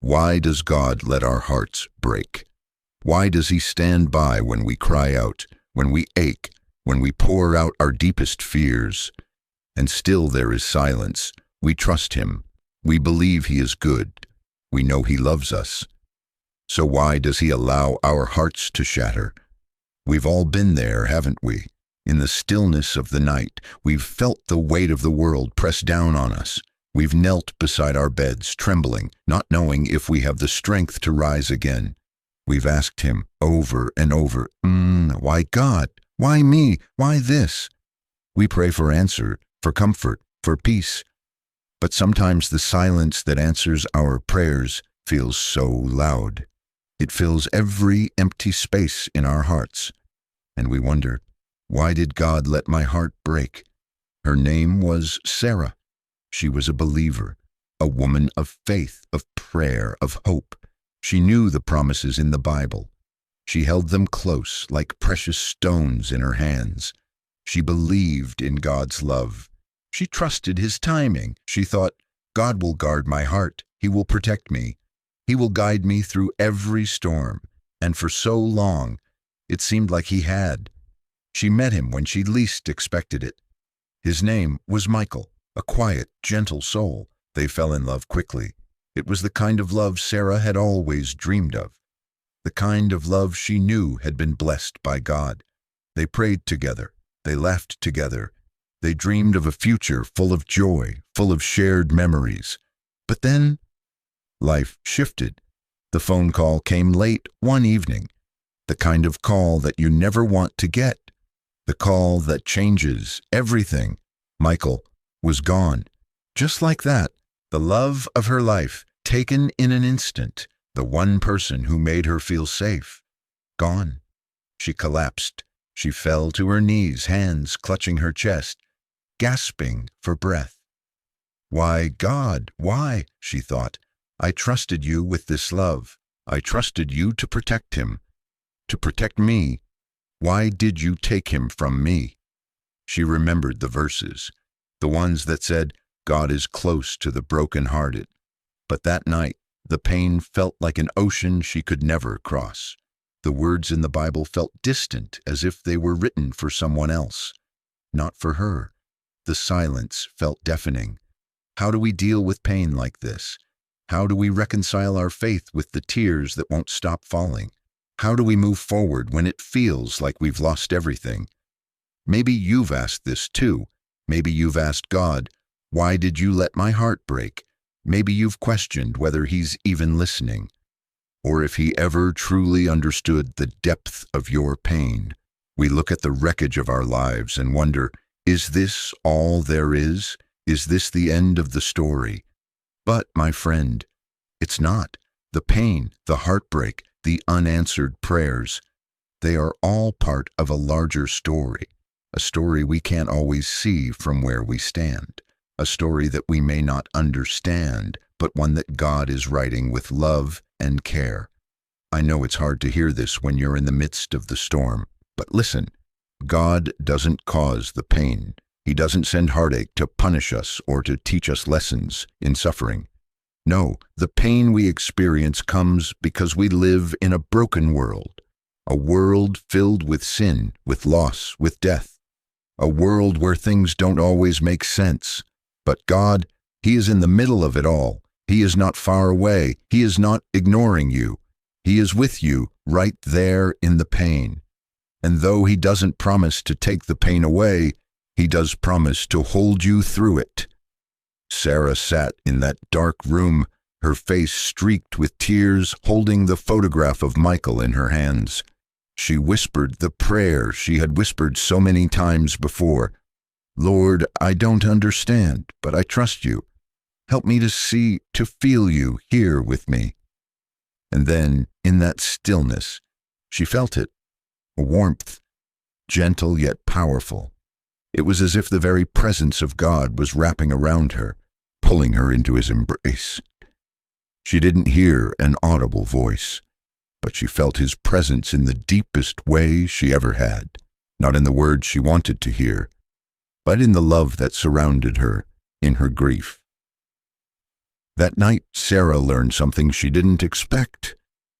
Why does God let our hearts break? Why does He stand by when we cry out, when we ache, when we pour out our deepest fears? And still there is silence. We trust Him. We believe He is good. We know He loves us. So why does He allow our hearts to shatter? We've all been there, haven't we? In the stillness of the night, we've felt the weight of the world press down on us. We've knelt beside our beds, trembling, not knowing if we have the strength to rise again. We've asked Him over and over, why God? Why me? Why this? We pray for answer, for comfort, for peace. But sometimes the silence that answers our prayers feels so loud. It fills every empty space in our hearts. And we wonder, why did God let my heart break? Her name was Sarah. She was a believer, a woman of faith, of prayer, of hope. She knew the promises in the Bible. She held them close, like precious stones in her hands. She believed in God's love. She trusted His timing. She thought, God will guard my heart. He will protect me. He will guide me through every storm. And for so long, it seemed like He had. She met Him when she least expected it. His name was Michael, a quiet, gentle soul. They fell in love quickly. It was the kind of love Sarah had always dreamed of, the kind of love she knew had been blessed by God. They prayed together. They laughed together. They dreamed of a future full of joy, full of shared memories. But then, life shifted. The phone call came late one evening, the kind of call that you never want to get, the call that changes everything. Michael was gone. Just like that, the love of her life, taken in an instant, the one person who made her feel safe, gone. She collapsed. She fell to her knees, hands clutching her chest, gasping for breath. Why, God, why? She thought. I trusted You with this love. I trusted You to protect him, to protect me. Why did You take him from me? She remembered the verses, the ones that said, God is close to the brokenhearted. But that night, the pain felt like an ocean she could never cross. The words in the Bible felt distant, as if they were written for someone else, not for her. The silence felt deafening. How do we deal with pain like this? How do we reconcile our faith with the tears that won't stop falling? How do we move forward when it feels like we've lost everything? Maybe you've asked this too. Maybe you've asked God, why did You let my heart break? Maybe you've questioned whether He's even listening, or if He ever truly understood the depth of your pain. We look at the wreckage of our lives and wonder, is this all there is? Is this the end of the story? But, my friend, it's not. The pain, the heartbreak, the unanswered prayers, they are all part of a larger story, a story we can't always see from where we stand. A story that we may not understand, but one that God is writing with love and care. I know it's hard to hear this when you're in the midst of the storm, but listen, God doesn't cause the pain. He doesn't send heartache to punish us or to teach us lessons in suffering. No, the pain we experience comes because we live in a broken world, a world filled with sin, with loss, with death, a world where things don't always make sense. But God, He is in the middle of it all. He is not far away. He is not ignoring you. He is with you right there in the pain. And though He doesn't promise to take the pain away, He does promise to hold you through it. Sarah sat in that dark room, her face streaked with tears, holding the photograph of Michael in her hands. She whispered the prayer she had whispered so many times before. Lord, I don't understand, but I trust You. Help me to see, to feel You here with me. And then, in that stillness, she felt it, a warmth, gentle yet powerful. It was as if the very presence of God was wrapping around her, pulling her into His embrace. She didn't hear an audible voice, but she felt His presence in the deepest way she ever had, not in the words she wanted to hear, but in the love that surrounded her, in her grief. That night, Sarah learned something she didn't expect.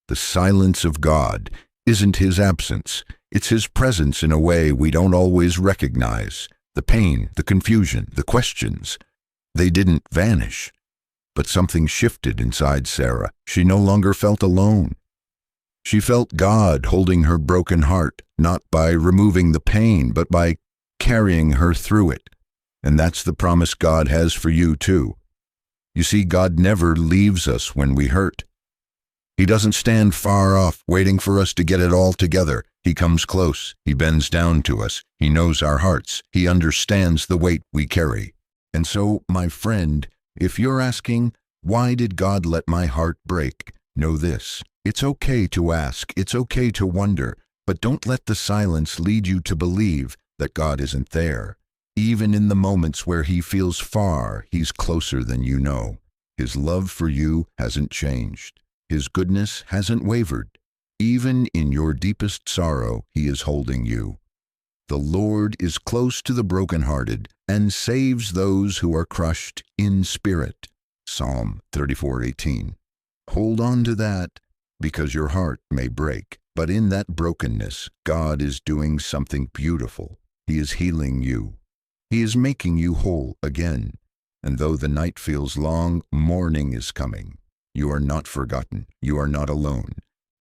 The silence of God isn't his absence. It's his presence in a way we don't always recognize. The pain, the confusion, the questions, they didn't vanish. But something shifted inside Sarah. She no longer felt alone. She felt God holding her broken heart, not by removing the pain, but by carrying her through it. And that's the promise God has for you too. You see, God never leaves us when we hurt. He doesn't stand far off, waiting for us to get it all together. He comes close. He bends down to us. He knows our hearts. He understands the weight we carry. And so, my friend, if you're asking, why did God let my heart break? Know this. It's okay to ask. It's okay to wonder. But don't let the silence lead you to believe that God isn't there. Even in the moments where he feels far, he's closer than you know. His love for you hasn't changed. His goodness hasn't wavered. Even in your deepest sorrow, he is holding you. The Lord is close to the brokenhearted and saves those who are crushed in spirit. Psalm 34:18. Hold on to that, because your heart may break. But in that brokenness, God is doing something beautiful. He is healing you. He is making you whole again. And though the night feels long, morning is coming. You are not forgotten. You are not alone.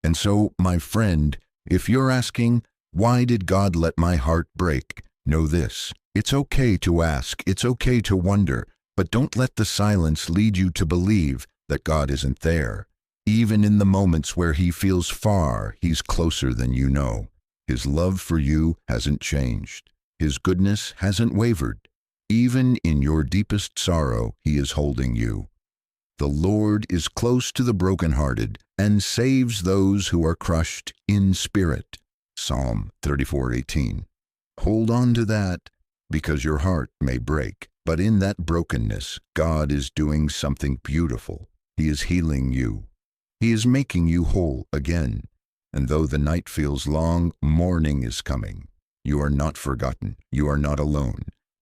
And so, my friend, if you're asking, why did God let my heart break? Know this. It's okay to ask. It's okay to wonder. But don't let the silence lead you to believe that God isn't there. Even in the moments where he feels far, he's closer than you know. His love for you hasn't changed. His goodness hasn't wavered. Even in your deepest sorrow, he is holding you. The Lord is close to the brokenhearted and saves those who are crushed in spirit. Psalm 34:18. Hold on to that, because your heart may break. But in that brokenness, God is doing something beautiful. He is healing you. He is making you whole again. And though the night feels long, morning is coming. You are not forgotten. You are not alone.